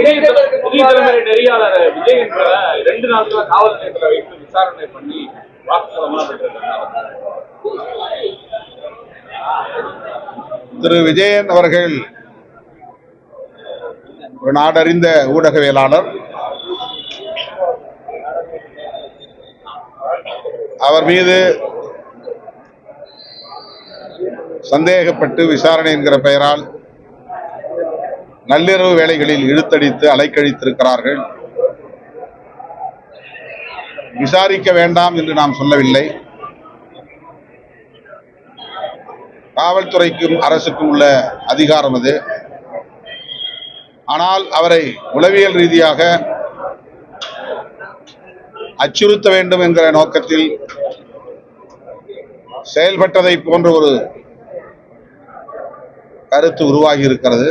புதிய தலைமுறை நெறியாளர் விஜய் என்ற 2 நாட்கள காவல் நிலையத்தில் வைத்து விசாரணை பண்ணி வாக்குமூலமா பெற்றிருக்காங்க. திரு விஜயன் அவர்கள் ஒரு நாடறிந்த ஊடகவியலாளர். அவர் மீது சந்தேகப்பட்டு விசாரணை என்கிற பெயரால் நள்ளிரவு வேளைகளில் இழுத்தடித்து அலைக்கழித்திருக்கிறார்கள். விசாரிக்க வேண்டாம் என்று நாம் சொல்லவில்லை. காவல்துறைக்கும் அரசுக்கும் உள்ள அதிகாரம் அது. ஆனால் அவரை உளவியல் ரீதியாக அச்சுறுத்த வேண்டும் என்கிற நோக்கத்தில் செயல்பட்டதை போன்ற ஒரு கருத்து உருவாகி இருக்கிறது.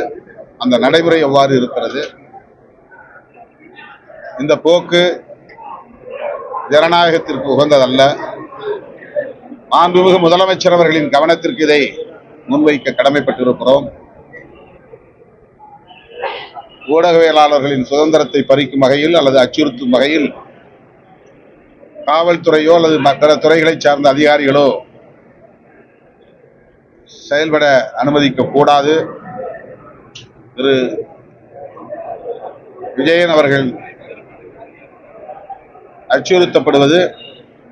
அந்த நடைமுறை எவ்வாறு இருக்கிறது? இந்த போக்கு ஜனநாயகத்திற்கு உகந்ததல்ல. மாண்புமிகு முதலமைச்சர் அவர்களின் கவனத்திற்கு இதை முன்வைக்க கடமைப்பட்டிருக்கிறோம். ஊடகவியலாளர்களின் சுதந்திரத்தை பறிக்கும் வகையில் அல்லது அச்சுறுத்தும் வகையில் காவல்துறையோ அல்லது மற்ற துறைகளை சார்ந்த அதிகாரிகளோ செயல்பட அனுமதிக்க கூடாது. திரு விஜயன் அவர்கள் அச்சுறுத்தப்படுவது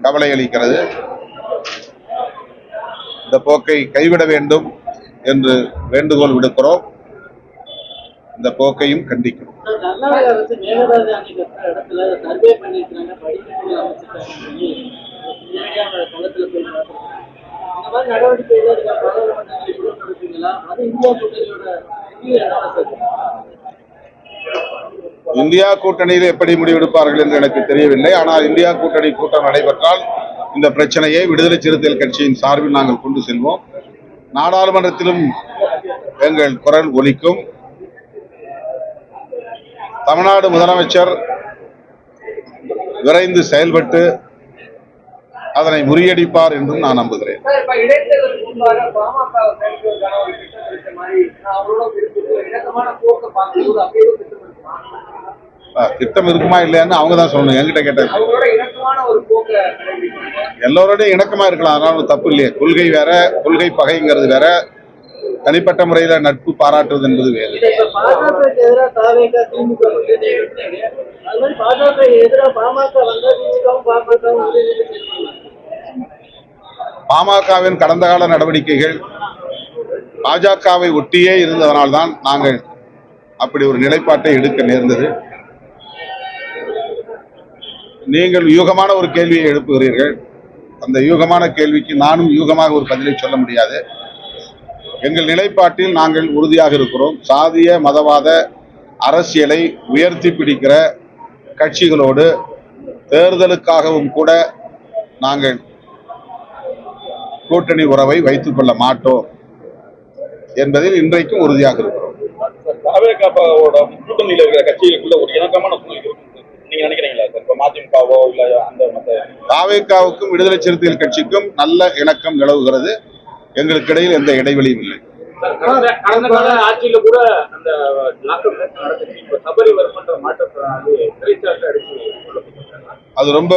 கவலை அளிக்கிறது. இந்த போக்கை கைவிட வேண்டும் என்று வேண்டுகோள் விடுக்கிறோம். இந்த போக்கையும் கண்டிக்கிறோம். இந்தியா கூட்டணியில் எப்படி முடிவெடுப்பார்கள் என்று எனக்கு தெரியவில்லை. ஆனால் இந்தியா கூட்டணி கூட்டம் நடைபெற்றால் இந்த பிரச்சனையை விடுதலை சிறுத்தைகள் கட்சியின் சார்பில் நாங்கள் கொண்டு செல்வோம். நாடாளுமன்றத்திலும் எங்கள் குரல் ஒலிக்கும். தமிழ்நாடு முதலமைச்சர் விரைந்து செயல்பட்டு அதனை முறியடிப்பார் என்றும் நான் நம்புகிறேன். திட்டம் இருக்குமா இல்லையான்னு அவங்க தான் சொல்லணும். என்கிட்ட கேட்டாங்க. எல்லோரோடையும் இணக்கமா இருக்கலாம், அதனால தப்பு இல்லையே. கொள்கை வேற, கொள்கை பகைங்கிறது வேற, தனிப்பட்ட முறையில நட்பு பாராட்டுவது என்பது வேறு. பாமகவின் கடந்த கால நடவடிக்கைகள் பாஜகவை ஒட்டியே இருந்ததனால்தான் நாங்கள் அப்படி ஒரு நிலைப்பாட்டை எடுக்க நேர்ந்தது. நீங்கள் யூகமான ஒரு கேள்வியை எழுப்புகிறீர்கள். அந்த யூகமான கேள்விக்கு நானும் யூகமாக ஒரு பதிலை சொல்ல முடியாது. எங்கள் நிலைப்பாட்டில் நாங்கள் உறுதியாக இருக்கிறோம். சாதிய மதவாத அரசியலை உயர்த்தி பிடிக்கிற கட்சிகளோடு தேர்தலுக்காகவும் கூட நாங்கள் கூட்டணி உறவை வைத்துக் கொள்ள மாட்டோம் என்பதில் இன்றைக்கும் உறுதியாக இருக்கிறோம். கூட்டணியில் இருக்கிற கட்சிகளுக்குள்ள ஒரு இணக்கமான நீங்க நினைக்கிறீங்களா சார்? இப்ப மதிமுகவோ இல்ல அந்த தாவேகாவுக்கும் விடுதலை சிறுத்தைகள் கட்சிக்கும் நல்ல இணக்கம் நிலவுகிறது. எங்களுக்கு இடையில் எந்த இடைவெளியும் இல்லை. கடந்த கால ஆட்சியில கூட அந்த அது ரொம்ப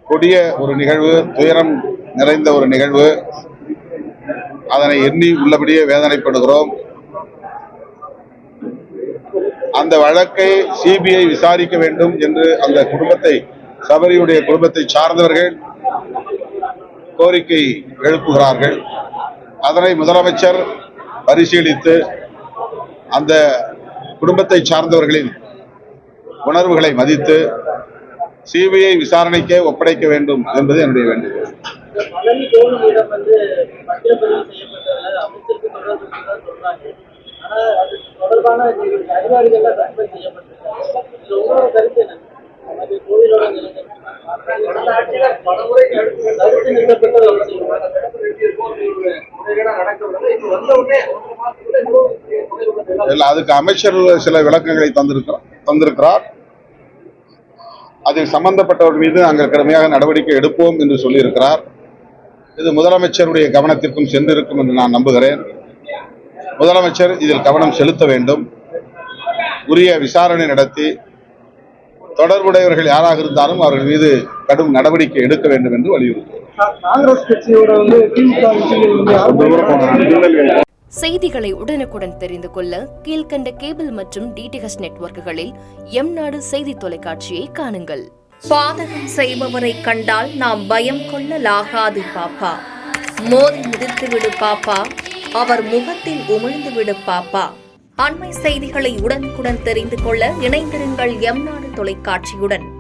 கொடிய ஒரு நிகழ்வு, துயரம் நிறைந்த ஒரு நிகழ்வு. அதனை எண்ணி உள்ளபடியே வேதனைப்படுகிறோம். அந்த வழக்கை சிபிஐ விசாரிக்க வேண்டும் என்று அந்த குடும்பத்தை, சபரியுடைய குடும்பத்தை சார்ந்தவர்கள் கோரிக்கை எழுப்புகிறார்கள். அதனை முதலமைச்சர் பரிசீலித்து அந்த குடும்பத்தை சார்ந்தவர்களின் உணர்வுகளை மதித்து சிபிஐ விசாரணைக்கே ஒப்படைக்க வேண்டும் என்பது என்னுடைய வேண்டுகோள். அதுக்கு அமைச்சர் சில விளக்கங்களை தந்திருக்கிறார். அதில் சம்பந்தப்பட்டவர் மீது நாங்கள் கடுமையாக நடவடிக்கை எடுப்போம் என்று சொல்லியிருக்கிறார். இது முதலமைச்சருடைய கவனத்திற்கும் சென்றிருக்கும் என்று நான் நம்புகிறேன். முதலமைச்சர் இதில் கவனம் செலுத்த வேண்டும். உரிய விசாரணை நடத்தி தொடர்புடையவர்கள் யாராக இருந்தாலும் அவர்கள் மீது கடும் நடவடிக்கை எடுக்க வேண்டும் என்று வலியுறுத்துகிறோம். காங்கிரஸ் கட்சியோட செய்திகளை உடனுக்குடன் தெரிந்து கொள்ள கீழ்கண்ட கேபிள் மற்றும் டிடிஎச் நெட்வொர்க்குகளில் எம்-நாடு செய்தி தொலைக்காட்சியை காணுங்கள். பாதகம் செய்பவரை கண்டால் நாம் பயம் கொள்ளலாகாது பாப்பா. மோதி மிதித்து விடு பாப்பா, அவர் முகத்தில் உமிழ்ந்து விடு பாப்பா. அண்மை செய்திகளை உடனுக்குடன் தெரிந்து கொள்ள இணைந்திருங்கள் எம்-நாடு தொலைக்காட்சியுடன்.